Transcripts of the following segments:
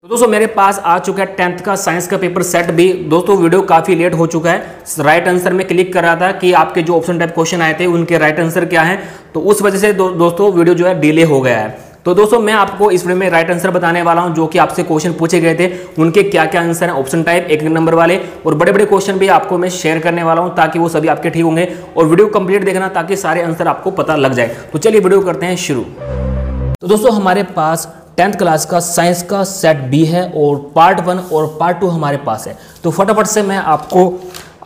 तो दोस्तों मेरे पास आ चुका है 10th का साइंस का पेपर सेट भी। दोस्तों वीडियो काफ़ी लेट हो चुका है। राइट आंसर में क्लिक कर रहा था कि आपके जो ऑप्शन टाइप क्वेश्चन आए थे उनके राइट आंसर क्या है, तो उस वजह से दोस्तों वीडियो जो है डिले हो गया है। तो दोस्तों मैं आपको इस वीडियो में राइट आंसर बताने वाला हूं, जो कि आपसे क्वेश्चन पूछे गए थे उनके क्या क्या आंसर हैं, ऑप्शन टाइप एक नंबर वाले, और बड़े बड़े क्वेश्चन भी आपको मैं शेयर करने वाला हूं ताकि वो सभी आपके ठीक होंगे। और वीडियो कंप्लीट देखना ताकि सारे आंसर आपको पता लग जाए। तो चलिए वीडियो करते हैं शुरू। तो दोस्तों हमारे पास 10th क्लास का साइंस का सेट बी है और पार्ट 1 और पार्ट 2 हमारे पास है। तो फटाफट से मैं आपको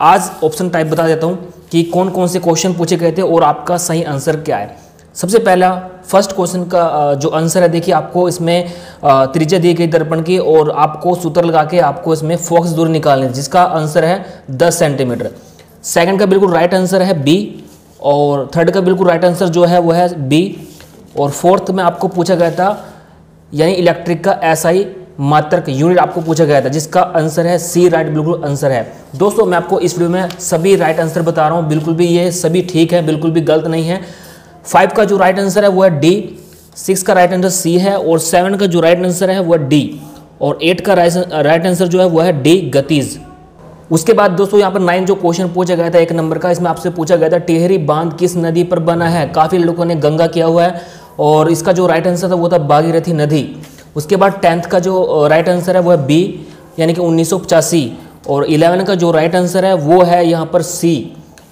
आज ऑप्शन टाइप बता देता हूं कि कौन कौन से क्वेश्चन पूछे गए थे और आपका सही आंसर क्या है। सबसे पहला फर्स्ट क्वेश्चन का जो आंसर है, देखिए आपको इसमें त्रिज्या दी गई दर्पण की और आपको सूत्र लगा के आपको इसमें फोकस दूरी निकालनी है, जिसका आंसर है 10 सेंटीमीटर। सेकंड का बिल्कुल राइट आंसर है बी, और थर्ड का बिल्कुल राइट आंसर जो है वो है बी। और फोर्थ में आपको पूछा गया था यानी इलेक्ट्रिक का एसआई मात्रक यूनिट आपको पूछा गया था, जिसका आंसर है सी, राइट बिल्कुल आंसर है। दोस्तों मैं आपको इस वीडियो में सभी राइट आंसर बता रहा हूँ, बिल्कुल भी ये सभी ठीक है, बिल्कुल भी गलत नहीं है। 5 का जो राइट आंसर है वो है डी, 6 का राइट आंसर सी है, और 7 का जो राइट आंसर है वो है डी, और 8 का राइट आंसर जो है वो है डी, गतिज। उसके बाद दोस्तों यहाँ पर 9 जो क्वेश्चन पूछा गया था 1 नंबर का, इसमें आपसे पूछा गया था टिहरी बांध किस नदी पर बना है। काफ़ी लोगों ने गंगा किया हुआ है और इसका जो राइट आंसर था वो था भागीरथी नदी। उसके बाद 10th का जो राइट आंसर है वो है बी यानी कि 1985, और 11 का जो राइट आंसर है वो है यहाँ पर सी।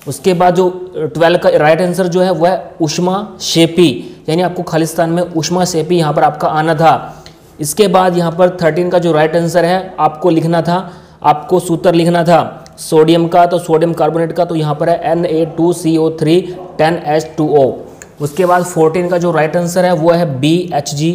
उसके बाद जो 12 का राइट आंसर जो है वो है उष्मा शेपी, यानी आपको खालिस्तान में उष्मा शेपी यहाँ पर आपका आना था। इसके बाद यहाँ पर 13 का जो राइट आंसर है आपको लिखना था, आपको सूत्र लिखना था सोडियम का, तो सोडियम कार्बोनेट का तो यहाँ पर है Na2CO3 10H2O। उसके बाद 14 का जो राइट आंसर है वो है BHG।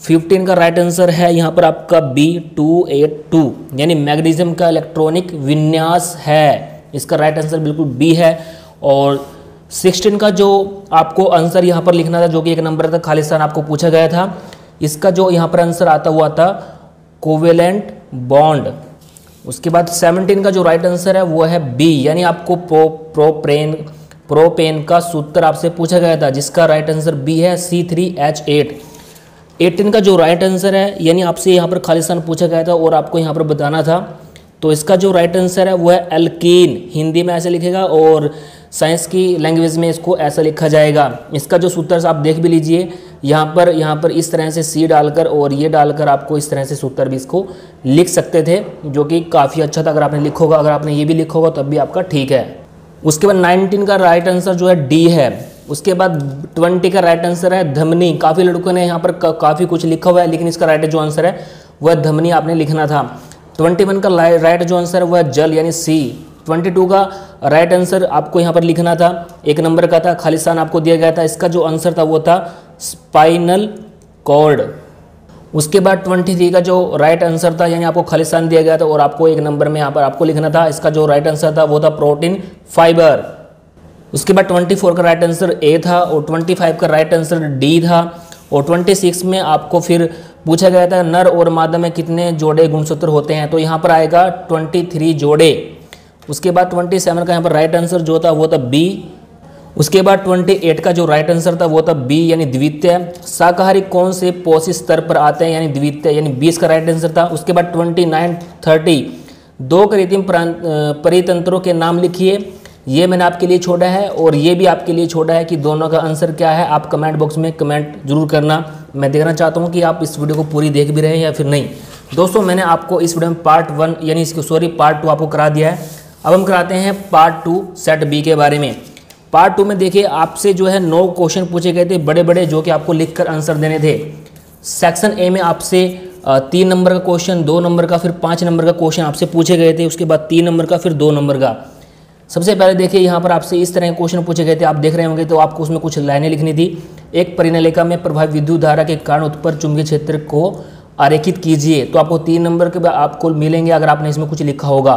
15 का राइट आंसर है यहाँ पर आपका B282 यानी मैग्नीशियम का इलेक्ट्रॉनिक विन्यास है, इसका राइट आंसर बिल्कुल B है। और 16 का जो आपको आंसर यहाँ पर लिखना था, जो कि 1 नंबर था, खालिस्तान आपको पूछा गया था, इसका जो यहाँ पर आंसर आता हुआ था कोवेलेंट बॉन्ड। उसके बाद 17 का जो राइट आंसर है वो है बी, यानी आपको प्रोपेन का सूत्र आपसे पूछा गया था, जिसका राइट आंसर बी है C3H8। 18 का जो राइट आंसर है यानी आपसे यहाँ पर खालिस्तान पूछा गया था और आपको यहाँ पर बताना था, तो इसका जो राइट आंसर है वो है एल्कीन। हिंदी में ऐसे लिखेगा और साइंस की लैंग्वेज में इसको ऐसा लिखा जाएगा। इसका जो सूत्र आप देख भी लीजिए, यहाँ पर इस तरह से सी डालकर और ये डालकर आपको इस तरह से सूत्र भी इसको लिख सकते थे, जो कि काफ़ी अच्छा था। अगर आपने लिखा होगा, अगर आपने ये भी लिखा होगा तब भी आपका ठीक है। उसके बाद 19 का राइट आंसर जो है डी है। उसके बाद 20 का राइट आंसर है धमनी। काफ़ी लड़कों ने यहाँ पर काफ़ी कुछ लिखा हुआ है, लेकिन इसका राइट जो आंसर है वह धमनी आपने लिखना था। 21 का राइट जो आंसर है वह जल यानी सी। 22 का राइट आंसर आपको यहाँ पर लिखना था, 1 नंबर का था, खालिस्तान आपको दिया गया था, इसका जो आंसर था वो था स्पाइनल कॉर्ड। उसके बाद 23 का जो राइट आंसर था यानी आपको खालिस्तान दिया गया था और आपको 1 नंबर में यहाँ पर आपको लिखना था, इसका जो राइट आंसर था वो था प्रोटीन फाइबर। उसके बाद 24 का राइट आंसर ए था और 25 का राइट आंसर डी था, और 26 में आपको फिर पूछा गया था नर और मादा में कितने जोड़े गुणसूत्र होते हैं, तो यहाँ पर आएगा 23 जोड़े। उसके बाद 27 का यहाँ पर राइट आंसर जो था वो था बी। उसके बाद 28 का जो राइट आंसर था वो था बी यानी द्वितीय। शाकाहारी कौन से पोषी स्तर पर आते हैं यानी द्वितीय, यानी 20 का राइट आंसर था। उसके बाद 29, 30 दो कृत्रिम परितंत्रों के नाम लिखिए। ये मैंने आपके लिए छोड़ा है और ये भी आपके लिए छोड़ा है कि दोनों का आंसर क्या है। आप कमेंट बॉक्स में कमेंट जरूर करना। मैं देखना चाहता हूँ कि आप इस वीडियो को पूरी देख भी रहे हैं या फिर नहीं। दोस्तों मैंने आपको इस वीडियो में पार्ट 1 यानी पार्ट 2 आपको करा दिया है। अब हम कराते हैं पार्ट 2 सेट बी के बारे में। पार्ट 2 में देखिए आपसे जो है 9 क्वेश्चन पूछे गए थे बड़े बड़े, जो कि आपको लिखकर आंसर देने थे। सेक्शन ए में आपसे 3 नंबर का क्वेश्चन, 2 नंबर का, फिर 5 नंबर का क्वेश्चन आपसे पूछे गए थे। उसके बाद 3 नंबर का, फिर 2 नंबर का। सबसे पहले देखिए यहाँ पर आपसे इस तरह के क्वेश्चन पूछे गए थे, आप देख रहे होंगे, तो आपको उसमें कुछ लाइनें लिखनी थी। एक परिनलिका में प्रभावित विद्युत धारा के कारण उत्पन्न चुंबकीय क्षेत्र को आरेखित कीजिए, तो आपको 3 नंबर के आपको मिलेंगे अगर आपने इसमें कुछ लिखा होगा।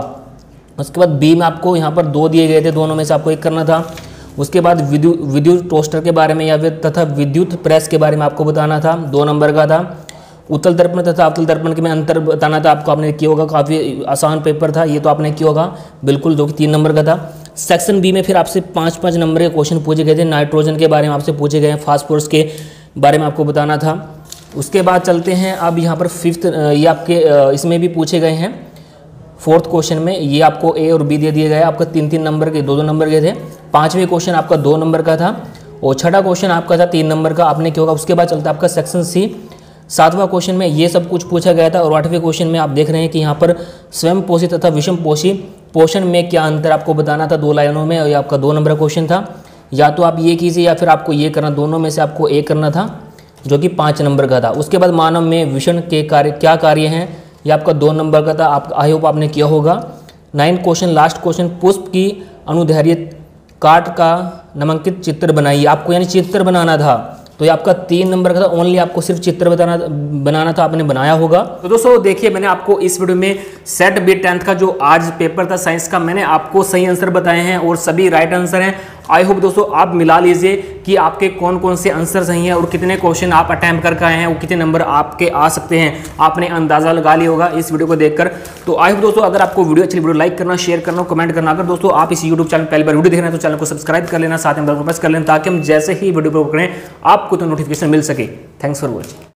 उसके बाद बी में आपको यहाँ पर 2 दिए गए थे, दोनों में से आपको एक करना था। उसके बाद विद्युत टोस्टर के बारे में या फिर तथा विद्युत प्रेस के बारे में आपको बताना था, 2 नंबर का था। उत्तल दर्पण तथा अवतल दर्पण के में अंतर बताना था आपको, आपने किया होगा, काफ़ी आसान पेपर था ये, तो आपने किया होगा बिल्कुल, जो कि 3 नंबर का था। सेक्शन बी में फिर आपसे 5-5 नंबर के क्वेश्चन पूछे गए थे। नाइट्रोजन के बारे में आपसे पूछे गए हैं, फास्फोरस के बारे में आपको बताना था। उसके बाद चलते हैं अब यहाँ पर फिफ्थ, ये आपके इसमें भी पूछे गए हैं। फोर्थ क्वेश्चन में ये आपको ए और बी दे दिए गए, आपका 3-3 नंबर के 2-2 नंबर के थे। पाँचवें क्वेश्चन आपका 2 नंबर का था और छठा क्वेश्चन आपका था 3 नंबर का, आपने क्या होगा। उसके बाद चलता है आपका सेक्शन सी। 7वां क्वेश्चन में ये सब कुछ पूछा गया था और 8वें क्वेश्चन में आप देख रहे हैं कि यहाँ पर स्वयं पोषी तथा विषम पोषी पोषण में क्या अंतर आपको बताना था 2 लाइनों में, और ये आपका 2 नंबर का क्वेश्चन था। या तो आप ये कीजिए या फिर आपको ये करना, दोनों में से आपको ए करना था जो कि 5 नंबर का था। उसके बाद मानव में विषण के कार्य क्या कार्य हैं, ये आपका 2 नंबर का था, आप आई होप आपने किया होगा। 9 क्वेश्चन, लास्ट क्वेश्चन, पुष्प की अनुदैर्घ्य काट का नामांकित चित्र बनाइए, आपको यानी चित्र बनाना था। तो ये आपका 3 नंबर का था, ओनली आपको सिर्फ चित्र बनाना था, आपने बनाया होगा। तो दोस्तों देखिए, मैंने आपको इस वीडियो में सेट बी 10th का जो आज पेपर था साइंस का, मैंने आपको सही आंसर बताए हैं और सभी राइट आंसर हैं। आई होप दोस्तों आप मिला लीजिए कि आपके कौन कौन से आंसर सही हैं और कितने क्वेश्चन आप अटेम्प्ट करके आए हैं और कितने नंबर आपके आ सकते हैं, आपने अंदाजा लगा लिया होगा इस वीडियो को देखकर। तो आई होप दोस्तों अगर आपको वीडियो अच्छी वीडियो लाइक करना, शेयर करना, कमेंट करना। अगर दोस्तों आप इस यूट्यूब चैनल पहली बार वीडियो देख रहे हैं तो चैनल को सब्सक्राइब कर लेना, साथ में बेल को प्रेस कर लेना ताकि हम जैसे ही वीडियो पर करें आपको तो नोटिफिकेशन मिल सके। Thanks for watching.